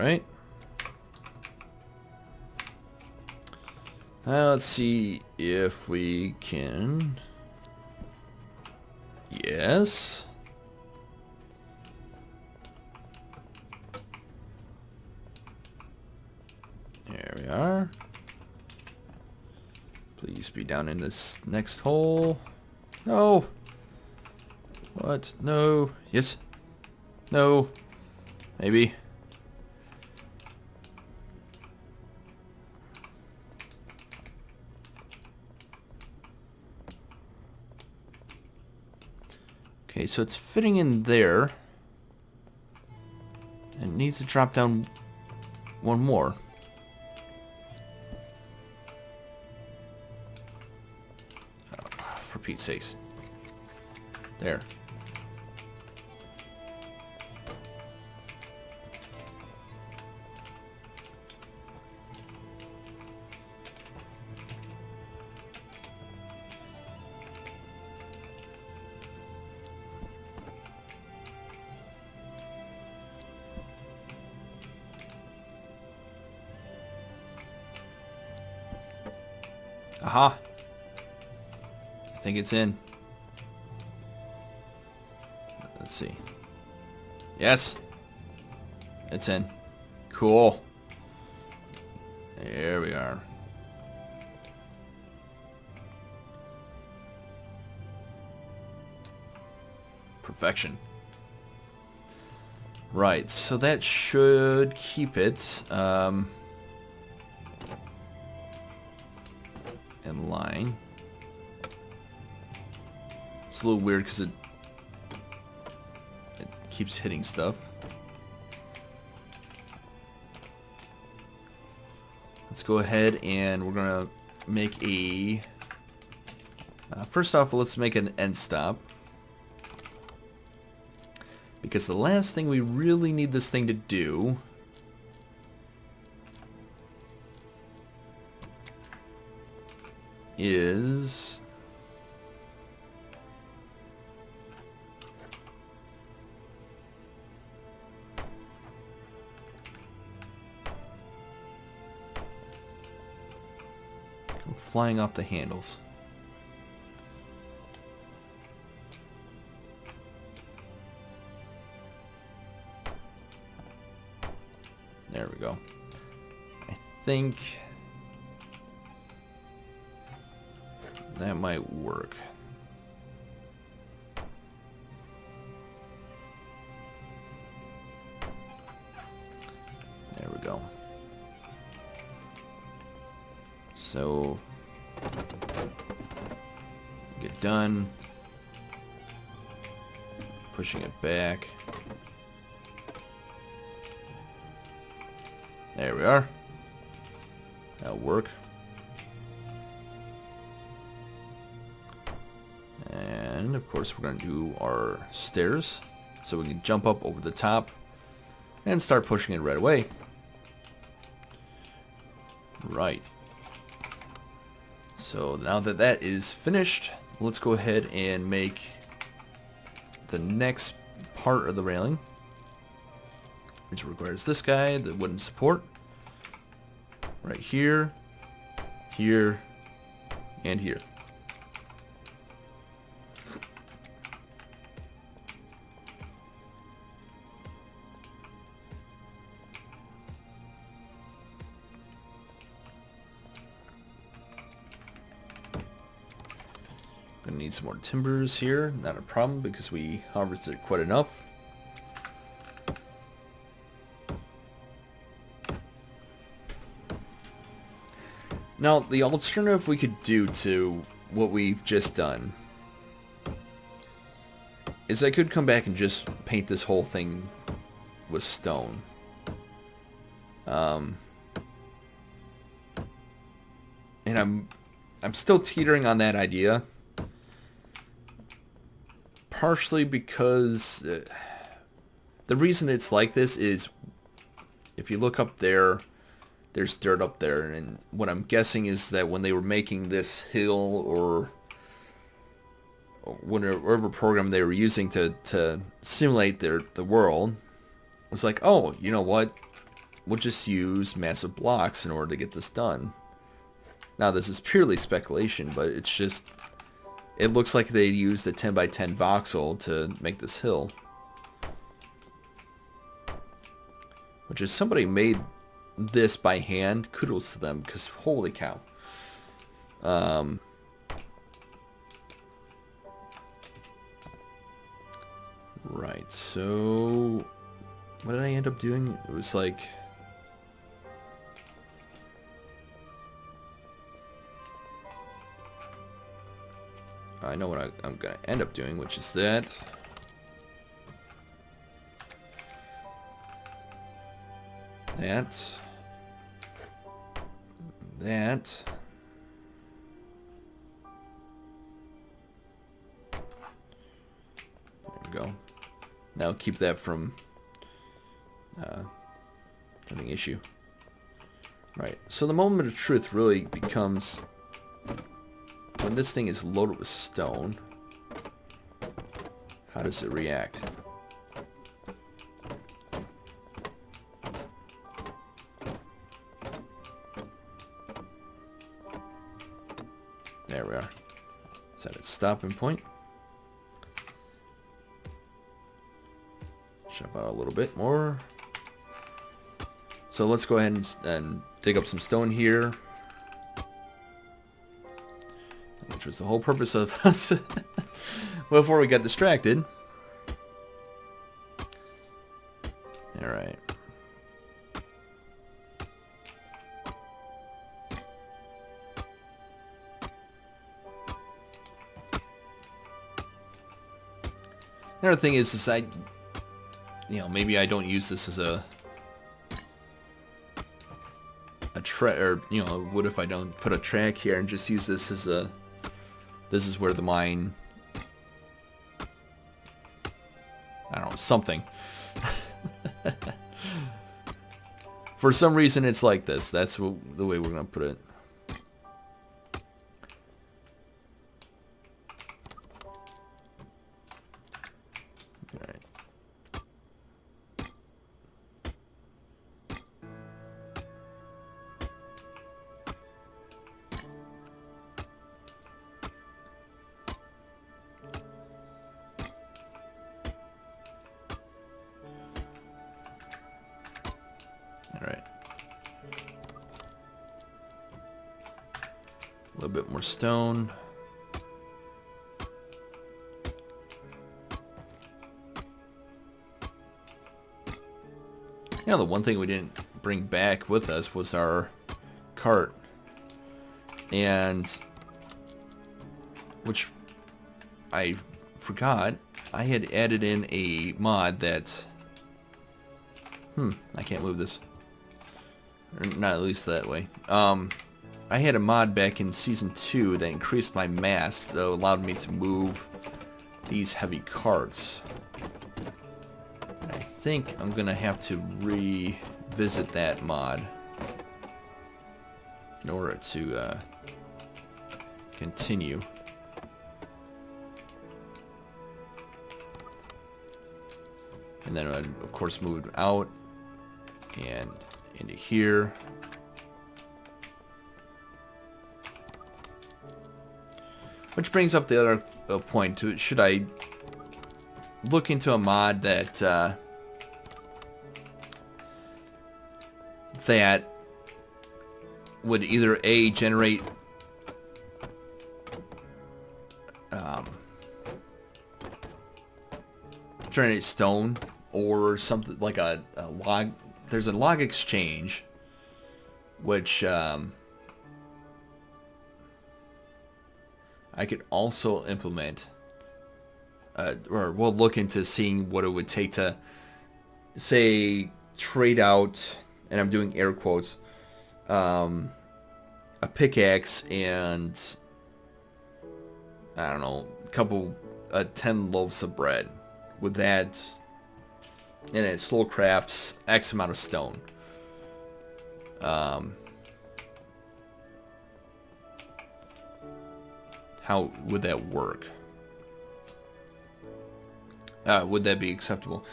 Alright. Let's see if we can... Yes. There we are. Please be down in this next hole. No. What? No. Yes. No. Maybe. Okay, so it's fitting in there. And it needs to drop down one more. For Pete's sakes. There. Aha! I think it's in. Let's see. Yes! It's in. Cool. There we are. Perfection. Right, so that should keep it in line. It's a little weird because it keeps hitting stuff. Let's go ahead and we're gonna make a first off, let's make an end stop, because the last thing we really need this thing to do is come flying off the handles. There we go. I think that might work. There we go. So get done. Pushing it back. There we are. That'll work. And of course we're going to do our stairs so we can jump up over the top and start pushing it right away. Right. So now that that is finished, let's go ahead and make the next part of the railing, which requires this guy, the wooden support, right here, here, and here. Gonna need some more timbers here, not a problem because we harvested quite enough. Now, the alternative we could do to what we've just done is I could come back and just paint this whole thing with stone. And I'm still teetering on that idea. Partially because the reason it's like this is if you look up there, there's dirt up there, and what I'm guessing is that when they were making this hill or whatever program they were using to simulate the world, it was like, oh, you know what? we'll just use massive blocks in order to get this done. Now this is purely speculation, but it's just, it looks like they used a 10 by 10 voxel to make this hill. Which is, somebody made this by hand. Kudos to them, because holy cow. Right, so what did I end up doing? It was like, I know what I'm going to end up doing, which is that. That. There we go. Now keep that from having issue. Right, so the moment of truth really becomes when this thing is loaded with stone. How does it react? There we are. Set its stopping point. Shove out a little bit more. So let's go ahead and dig up some stone here. Which was the whole purpose of us before we got distracted. Alright. Another thing is I, maybe I don't use this as a track, or what if I don't put a track here and just use this as a, this is where the mine, I don't know, something. For some reason it's like this. That's the way we're gonna put it. Alright. A little bit more stone. The one thing we didn't bring back with us was our cart. And which I forgot, I had added in a mod that I can't move this. Or not at least that way. I had a mod back in Season 2 that increased my mass, that allowed me to move these heavy carts. I think I'm going to have to revisit that mod in order to continue. And then I'd, of course, move it out and into here. Which brings up the other point to, should I look into a mod that that would either A, generate stone, or something like a log. There's a log exchange which I could also implement, or we'll look into seeing what it would take to, say, trade out, and I'm doing air quotes, a pickaxe and, I don't know, a couple, 10 loaves of bread. With that, and it slow crafts X amount of stone. How would that work? Would that be acceptable?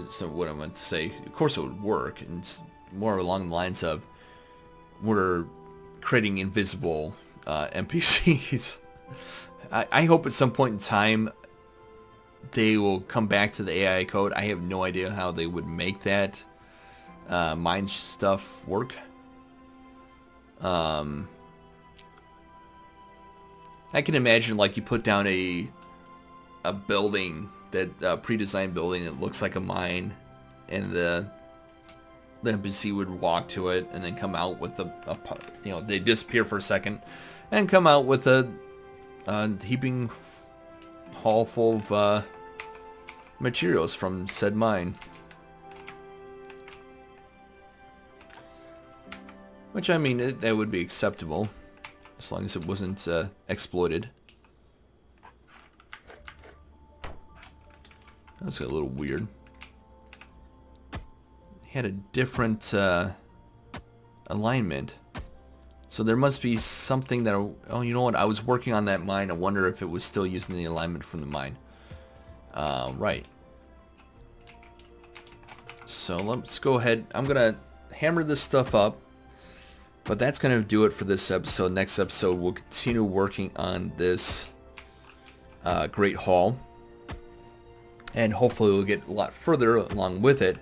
So what I meant to say, of course it would work, and more along the lines of we're creating invisible NPCs. I hope at some point in time they will come back to the AI code. I have no idea how they would make that mine stuff work. I can imagine like you put down a building, that pre-designed building that looks like a mine, and the NPC would walk to it and then come out with they disappear for a second and come out with a heaping haul full of materials from said mine. Which, I mean, that would be acceptable as long as it wasn't exploited. That's a little weird. Had a different alignment. So there must be something that... Oh, you know what? I was working on that mine. I wonder if it was still using the alignment from the mine. Right. So let's go ahead. I'm going to hammer this stuff up. But that's going to do it for this episode. Next episode, we'll continue working on this Great Hall. And hopefully we'll get a lot further along with it.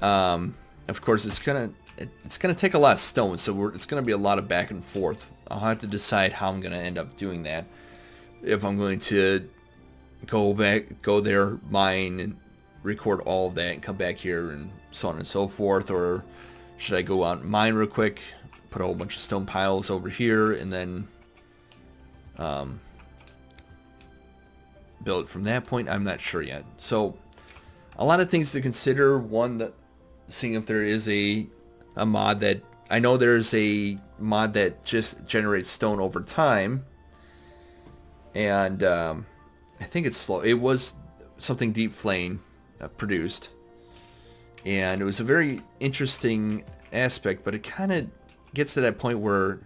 Of course, it's gonna take a lot of stone, so it's gonna be a lot of back and forth. I'll have to decide how I'm gonna end up doing that. If I'm going to go there, mine, and record all of that, and come back here, and so on and so forth, or should I go out and mine real quick, put a whole bunch of stone piles over here, and then build it from that point? I'm not sure yet. So a lot of things to consider. One, that seeing if there is a mod that... I know there's a mod that just generates stone over time. And I think it's slow. It was something Deep Flame produced. And it was a very interesting aspect, but it kind of gets to that point where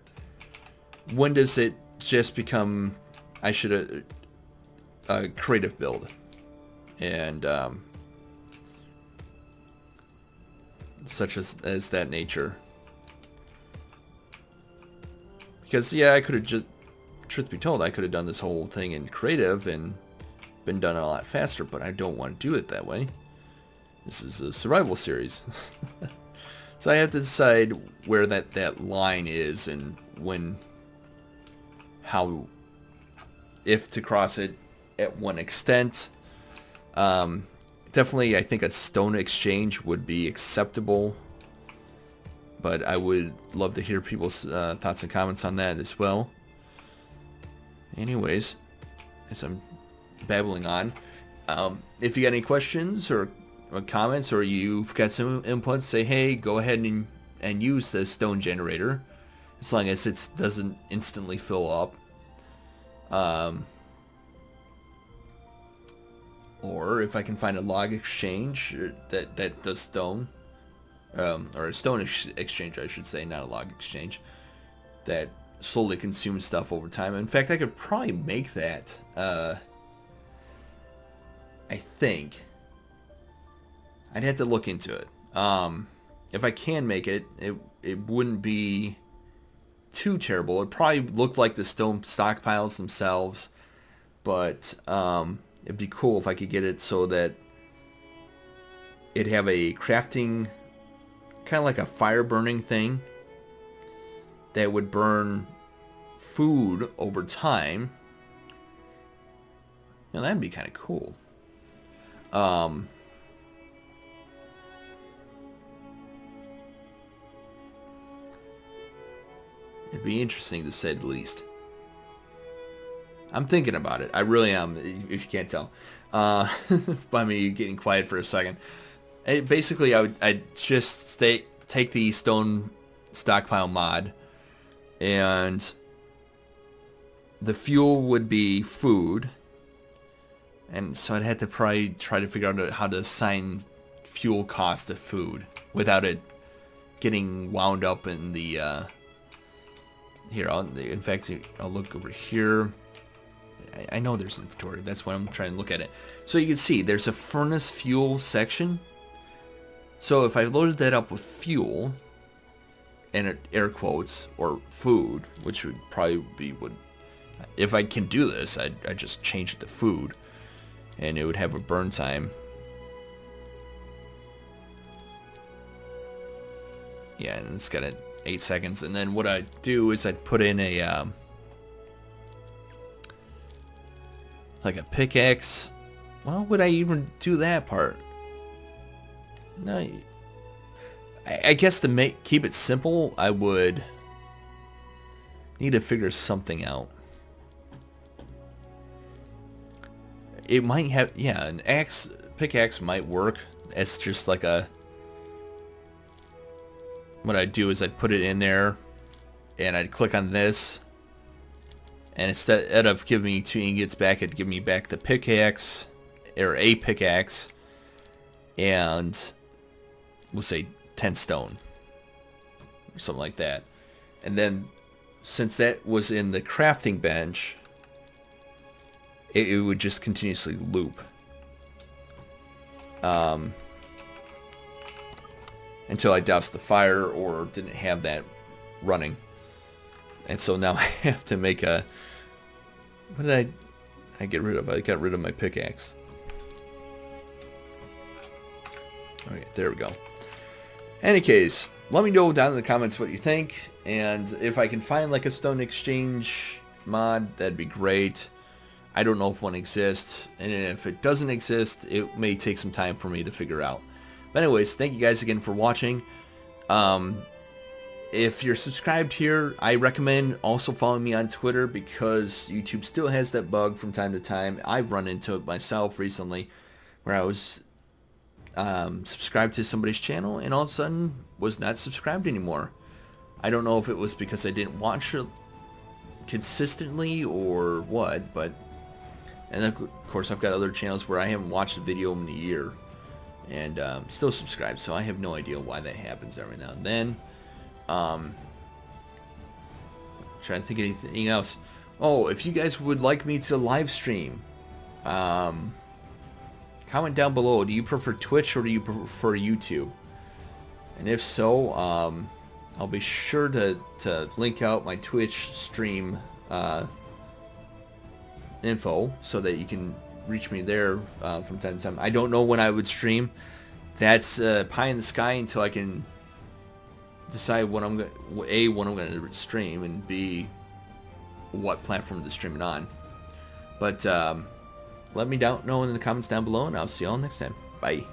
when does it just become... I should a creative build. And such as that nature. Because yeah, I could have just, truth be told, I could have done this whole thing in creative and been done a lot faster, but I don't want to do it that way. This is a survival series. So I have to decide where that line is and when, how, if to cross it at one extent. Definitely, I think a stone exchange would be acceptable, but I would love to hear people's thoughts and comments on that as well. Anyways, as I'm babbling on, if you got any questions or comments, or you've got some input, say, hey, go ahead and use the stone generator, as long as it doesn't instantly fill up. Or if I can find a log exchange that does stone, or a stone exchange, I should say, not a log exchange, that slowly consumes stuff over time. In fact, I could probably make that. I think I'd have to look into it. If I can make it, it wouldn't be too terrible. It'd probably look like the stone stockpiles themselves, but it'd be cool if I could get it so that it'd have a crafting, kind of like a fire burning thing that would burn food over time. Now that'd be kind of cool. It'd be interesting to say the least. I'm thinking about it. I really am, if you can't tell. By me getting quiet for a second. Basically, I'd just take the stone stockpile mod, and the fuel would be food. And so I'd have to probably try to figure out how to assign fuel cost to food without it getting wound up in the... Here, in fact, I'll look over here. I know there's inventory. That's why I'm trying to look at it. So you can see there's a furnace fuel section. So if I loaded that up with fuel, and air quotes, or food, which would probably be what, if I can do this, I'd just change it to food, and it would have a burn time. Yeah, and it's got 8 seconds, and then what I'd do is I'd put in a, like a pickaxe. Well, would I even do that part? No, I guess to keep it simple, I would need to figure something out. It might have, yeah, an pickaxe might work. It's just like a, what I'd do is I'd put it in there, and I'd click on this, and instead of giving me 2 ingots back, it'd give me back the pickaxe, or a pickaxe, and we'll say 10 stone, or something like that. And then, since that was in the crafting bench, it would just continuously loop. Until I doused the fire or didn't have that running. And so now I have to make a... What did I get rid of? I got rid of my pickaxe. Alright, there we go. Any case, let me know down in the comments what you think. And if I can find like a stone exchange mod, that'd be great. I don't know if one exists. And if it doesn't exist, it may take some time for me to figure out. But anyways, thank you guys again for watching. If you're subscribed here, I recommend also following me on Twitter, because YouTube still has that bug from time to time. I've run into it myself recently, where I was subscribed to somebody's channel and all of a sudden was not subscribed anymore. I don't know if it was because I didn't watch it consistently or what, but... And of course I've got other channels where I haven't watched a video in a year. And still subscribed, so I have no idea why that happens every now and then. Trying to think of anything else. Oh, if you guys would like me to live stream, comment down below. Do you prefer Twitch or do you prefer YouTube? And if so, I'll be sure to link out my Twitch stream info so that you can reach me there from time to time. I don't know when I would stream. That's pie in the sky until I can decide what I'm going to stream, and B, what platform to stream it on. But let me know in the comments down below, and I'll see y'all next time. Bye.